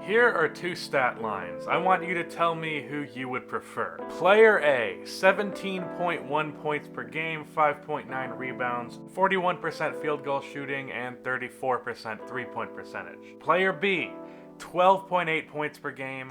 Here are two stat lines. I want you to tell me who you would prefer. Player A, 17.1 points per game, 5.9 rebounds, 41% field goal shooting, and 34% three-point percentage. Player B, 12.8 points per game,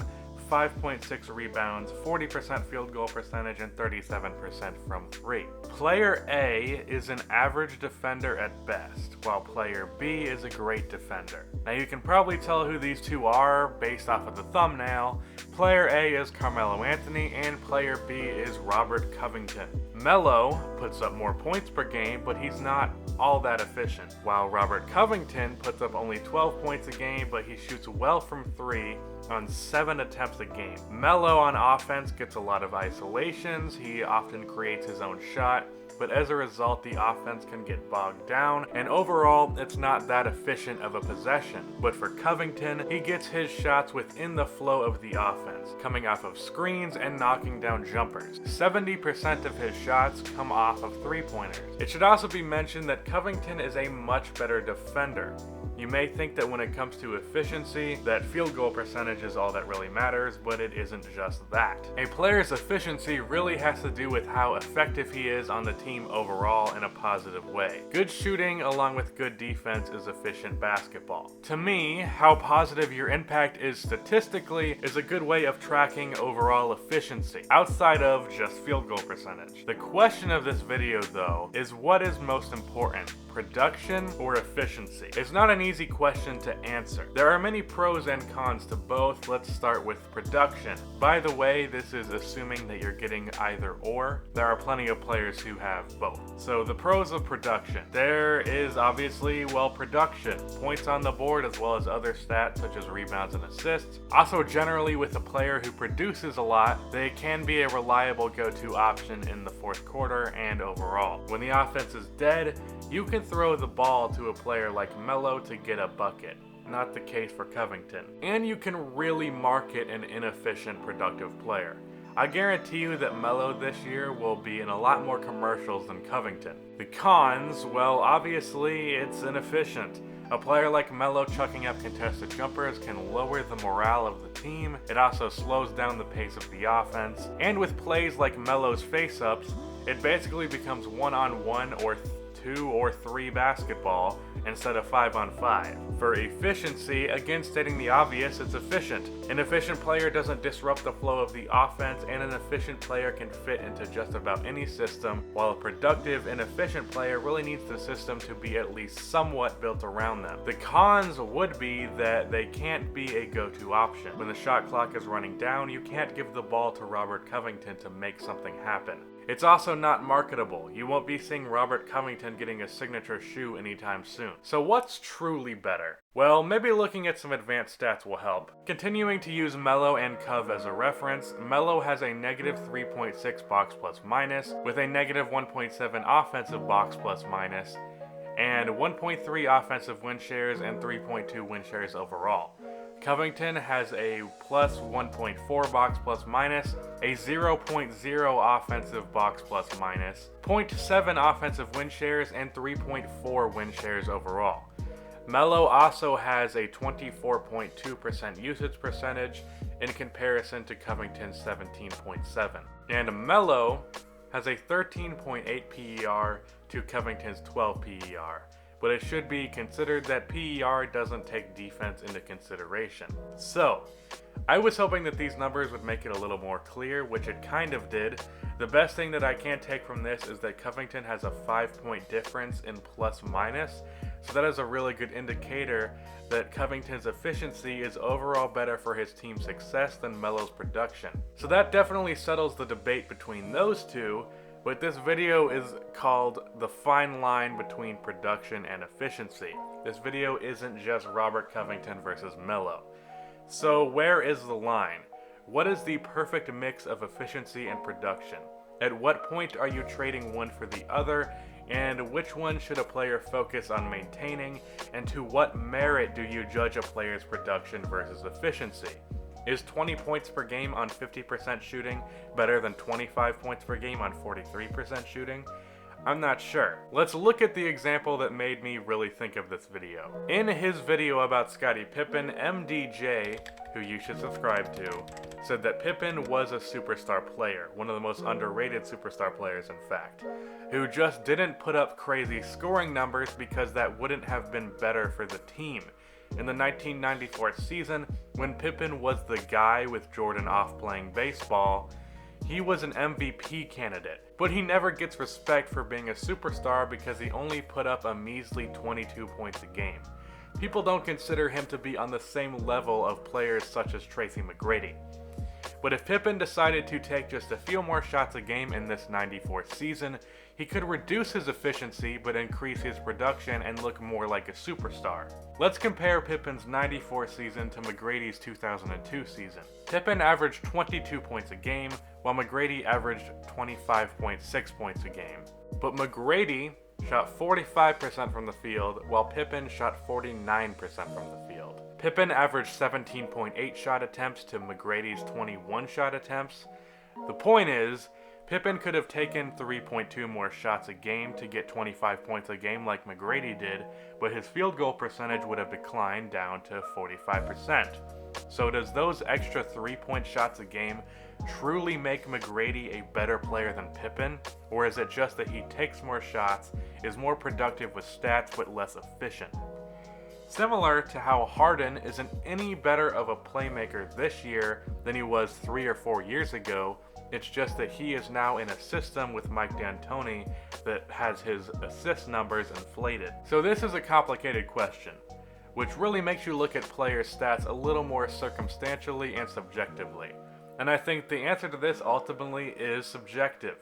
5.6 rebounds, 40% field goal percentage, and 37% from three. Player A is an average defender at best, while player B is a great defender. Now you can probably tell who these two are based off of the thumbnail. Player A is Carmelo Anthony, and player B is Robert Covington. Melo puts up more points per game, but he's not all that efficient, while Robert Covington puts up only 12 points a game, but he shoots well from three on 7 attempts a game. Melo on offense gets a lot of isolations, he often creates his own shot, but as a result the offense can get bogged down, and overall it's not that efficient of a possession. But for Covington, he gets his shots within the flow of the offense, coming off of screens and knocking down jumpers. 70% of his shots come off of three-pointers. It should also be mentioned that Covington is a much better defender. You may think that when it comes to efficiency, that field goal percentage is all that really matters, but it isn't just that. A player's efficiency really has to do with how effective he is on the team overall in a positive way. Good shooting along with good defense is efficient basketball. To me, how positive your impact is statistically is a good way of tracking overall efficiency, outside of just field goal percentage. The question of this video, though, is what is most important, production or efficiency? It's not an easy question to answer. There are many pros and cons to both. Let's start with production. By the way, this is assuming that you're getting either or. There are plenty of players who have both. So the pros of production. There is obviously, well, production. Points on the board as well as other stats such as rebounds and assists. Also, generally with a player who produces a lot, they can be a reliable go-to option in the fourth quarter and overall. When the offense is dead, you can throw the ball to a player like Melo to get a bucket. Not the case for Covington. And you can really market an inefficient, productive player. I guarantee you that Melo this year will be in a lot more commercials than Covington. The cons, well, obviously it's inefficient. A player like Melo chucking up contested jumpers can lower the morale of the team. It also slows down the pace of the offense. And with plays like Melo's face-ups, it basically becomes one-on-one or 2 or 3 basketball instead of 5-on-5. For efficiency, again stating the obvious, it's efficient. An efficient player doesn't disrupt the flow of the offense, and an efficient player can fit into just about any system, while a productive and efficient player really needs the system to be at least somewhat built around them. The cons would be that they can't be a go-to option. When the shot clock is running down, you can't give the ball to Robert Covington to make something happen. It's also not marketable. You won't be seeing Robert Covington getting a signature shoe anytime soon. So what's truly better? Well, maybe looking at some advanced stats will help. Continuing to use Melo and Cov as a reference, Melo has a negative 3.6 box plus minus, with a negative 1.7 offensive box plus minus, and 1.3 offensive win shares and 3.2 win shares overall. Covington has a plus 1.4 box plus minus, a 0.0 offensive box plus minus, 0.7 offensive win shares, and 3.4 win shares overall. Melo also has a 24.2% usage percentage in comparison to Covington's 17.7. And Melo has a 13.8 PER to Covington's 12 PER. But it should be considered that PER doesn't take defense into consideration. So, I was hoping that these numbers would make it a little more clear, which it kind of did. The best thing that I can take from this is that Covington has a 5-point difference in plus minus, so that is a really good indicator that Covington's efficiency is overall better for his team's success than Melo's production. So that definitely settles the debate between those two. But this video is called The Fine Line Between Production and Efficiency. This video isn't just Robert Covington versus Melo. So where is the line? What is the perfect mix of efficiency and production? At what point are you trading one for the other? And which one should a player focus on maintaining? And to what merit do you judge a player's production versus efficiency? Is 20 points per game on 50% shooting better than 25 points per game on 43% shooting? I'm not sure. Let's look at the example that made me really think of this video. In his video about Scottie Pippen, MDJ, who you should subscribe to, said that Pippen was a superstar player, one of the most underrated superstar players in fact, who just didn't put up crazy scoring numbers because that wouldn't have been better for the team. In the 1994 season, when Pippen was the guy with Jordan off playing baseball, he was an MVP candidate, but he never gets respect for being a superstar because he only put up a measly 22 points a game. People don't consider him to be on the same level of players such as Tracy McGrady. But if Pippen decided to take just a few more shots a game in this 94 season, he could reduce his efficiency but increase his production and look more like a superstar. Let's compare Pippen's 94 season to McGrady's 2002 season. Pippen averaged 22 points a game, while McGrady averaged 25.6 points a game. But McGrady shot 45% from the field, while Pippen shot 49% from the field. Pippen averaged 17.8 shot attempts to McGrady's 21 shot attempts. The point is, Pippen could have taken 3.2 more shots a game to get 25 points a game like McGrady did, but his field goal percentage would have declined down to 45%. So does those extra 3-point shots a game truly make McGrady a better player than Pippen? Or is it just that he takes more shots, is more productive with stats but less efficient? Similar to how Harden isn't any better of a playmaker this year than he was 3 or 4 years ago, it's just that he is now in a system with Mike D'Antoni that has his assist numbers inflated. So this is a complicated question, which really makes you look at players' stats a little more circumstantially and subjectively. And I think the answer to this ultimately is subjective.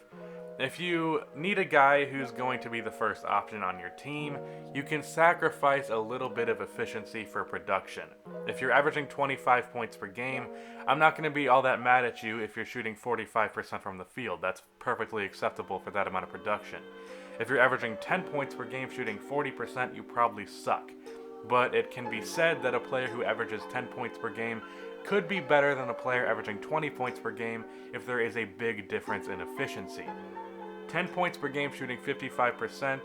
If you need a guy who's going to be the first option on your team, you can sacrifice a little bit of efficiency for production. If you're averaging 25 points per game, I'm not going to be all that mad at you if you're shooting 45% from the field. That's perfectly acceptable for that amount of production. If you're averaging 10 points per game shooting 40%, you probably suck. But it can be said that a player who averages 10 points per game could be better than a player averaging 20 points per game if there is a big difference in efficiency. 10 points per game shooting 55%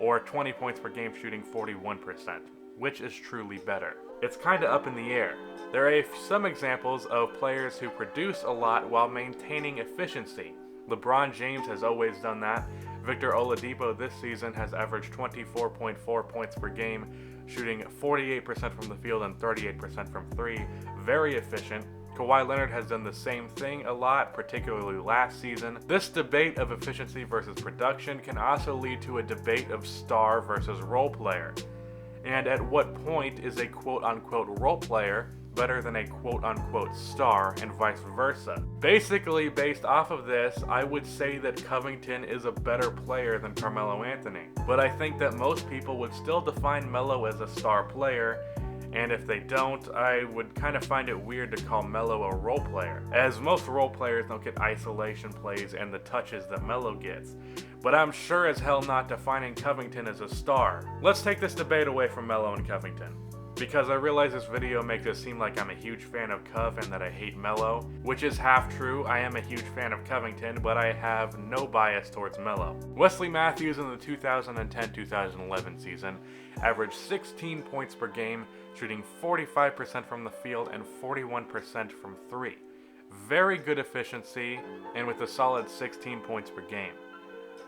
or 20 points per game shooting 41%. Which is truly better? It's kinda up in the air. There are some examples of players who produce a lot while maintaining efficiency. LeBron James has always done that. Victor Oladipo this season has averaged 24.4 points per game, shooting 48% from the field and 38% from three. Very efficient. Kawhi Leonard has done the same thing a lot, particularly last season. This debate of efficiency versus production can also lead to a debate of star versus role player. And at what point is a quote-unquote role player better than a quote-unquote star, and vice versa? Basically, based off of this, I would say that Covington is a better player than Carmelo Anthony. But I think that most people would still define Melo as a star player, and if they don't, I would kind of find it weird to call Melo a role player, as most role players don't get isolation plays and the touches that Melo gets. But I'm sure as hell not defining Covington as a star. Let's take this debate away from Melo and Covington, because I realize this video makes it seem like I'm a huge fan of Cov and that I hate Melo, which is half true. I am a huge fan of Covington, but I have no bias towards Melo. Wesley Matthews in the 2010-2011 season averaged 16 points per game, shooting 45% from the field and 41% from three. Very good efficiency, and with a solid 16 points per game.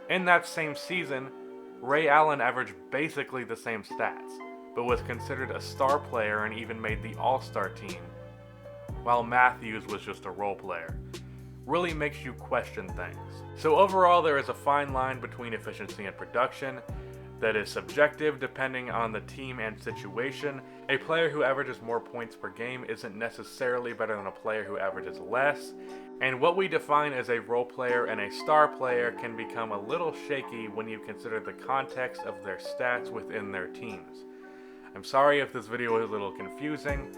In that same season, Ray Allen averaged basically the same stats, but was considered a star player and even made the All-Star team, while Matthews was just a role player. Really makes you question things. So overall, there is a fine line between efficiency and production that is subjective depending on the team and situation. A player who averages more points per game isn't necessarily better than a player who averages less, and what we define as a role player and a star player can become a little shaky when you consider the context of their stats within their teams. I'm sorry if this video was a little confusing.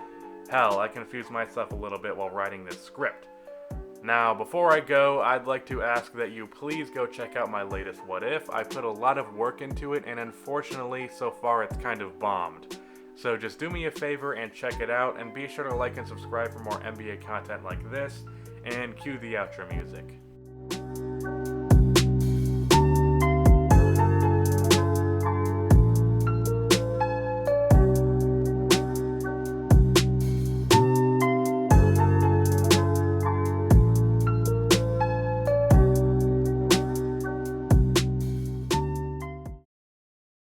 Hell, I confused myself a little bit while writing this script. Now, before I go, I'd like to ask that you please go check out my latest What If. I put a lot of work into it, and unfortunately, so far it's kind of bombed. So just do me a favor and check it out, and be sure to like and subscribe for more NBA content like this, and cue the outro music.